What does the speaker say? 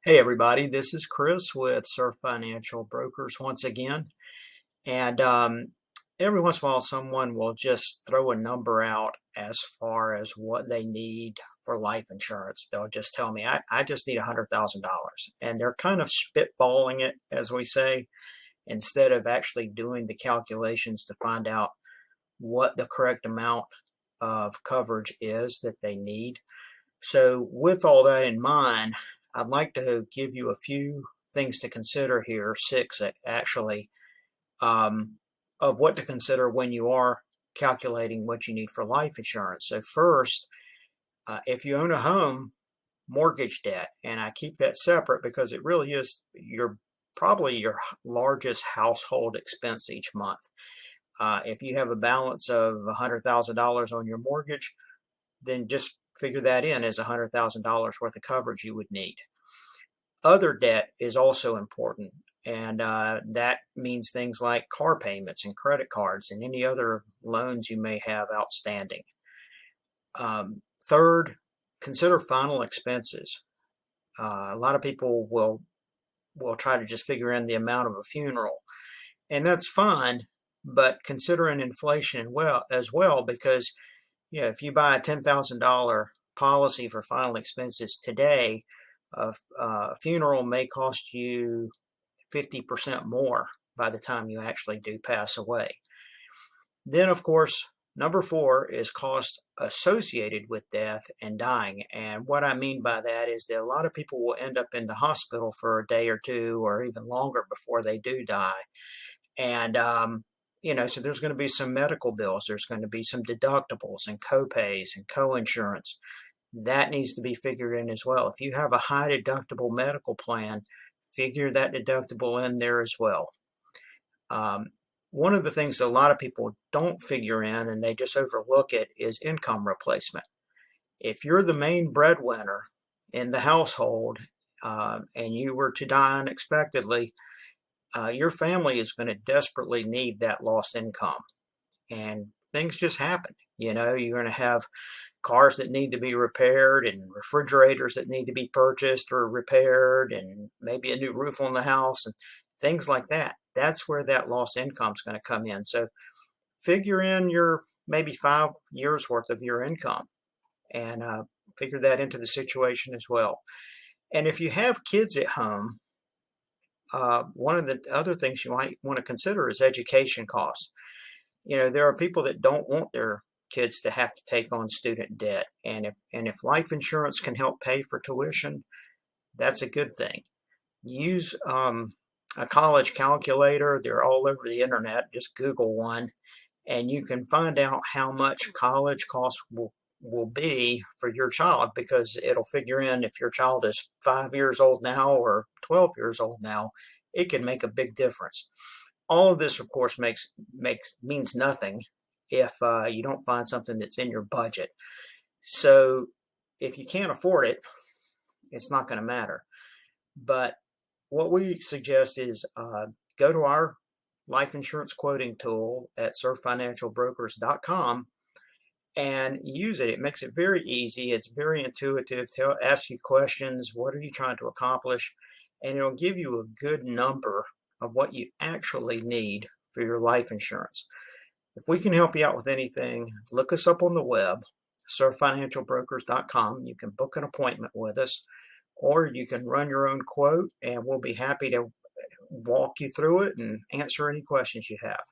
Hey everybody, this is Chris with Surf Financial Brokers once again. And every once in a while, someone will just throw a number out as far as what they need for life insurance. They'll just tell me, I just need $100,000. And they're kind of spitballing it, as we say, instead of actually doing the calculations to find out what the correct amount of coverage is that they need. So, with all that in mind, I'd like to give you a few things to consider here, six actually, um, of what to consider when you are calculating what you need for life insurance. So, first, if you own a home, mortgage debt, and I keep that separate because it really is probably your largest household expense each month. If you have a balance of $100,000 on your mortgage, then just figure that in as $100,000 worth of coverage you would need. Other debt is also important, and that means things like car payments and credit cards and any other loans you may have outstanding. Third, consider final expenses. A lot of people will try to just figure in the amount of a funeral, and that's fine, but considering inflation as well, because if you buy a $10,000 policy for final expenses today, a funeral may cost you 50% more by the time you actually do pass away. Then, of course, number four is cost associated with death and dying. And what I mean by that is that a lot of people will end up in the hospital for a day or two or even longer before they do die. And, so there's going to be some medical bills, there's going to be some deductibles and co-pays and co-insurance. That needs to be figured in as well. If you have a high deductible medical plan, figure that deductible in there as well. Um, One of the things that a lot of people don't figure in and they just overlook it is income replacement. If you're the main breadwinner in the household and you were to die unexpectedly, your family is going to desperately need that lost income. And things just happen. You're going to have cars that need to be repaired and refrigerators that need to be purchased or repaired and maybe a new roof on the house and things like that. That's where that lost income is going to come in. So figure in your maybe 5 years worth of your income and figure that into the situation as well. And if you have kids at home, one of the other things you might want to consider is education costs. There are people that don't want their kids to have to take on student debt, and if life insurance can help pay for tuition, that's a good thing. Use a college calculator. They're all over the internet. Just Google one, and you can find out how much college costs will be for your child, because it'll figure in if your child is 5 years old now or 12 years old now. It can make a big difference. All of this, of course, means nothing if you don't find something that's in your budget. So if you can't afford it, it's not going to matter. But what we suggest is go to our life insurance quoting tool at surffinancialbrokers.com and use it. It makes it very easy. It's very intuitive. Ask you questions. What are you trying to accomplish? And it'll give you a good number of what you actually need for your life insurance. If we can help you out with anything, look us up on the web, surffinancialbrokers.com. You can book an appointment with us, or you can run your own quote, and we'll be happy to walk you through it and answer any questions you have.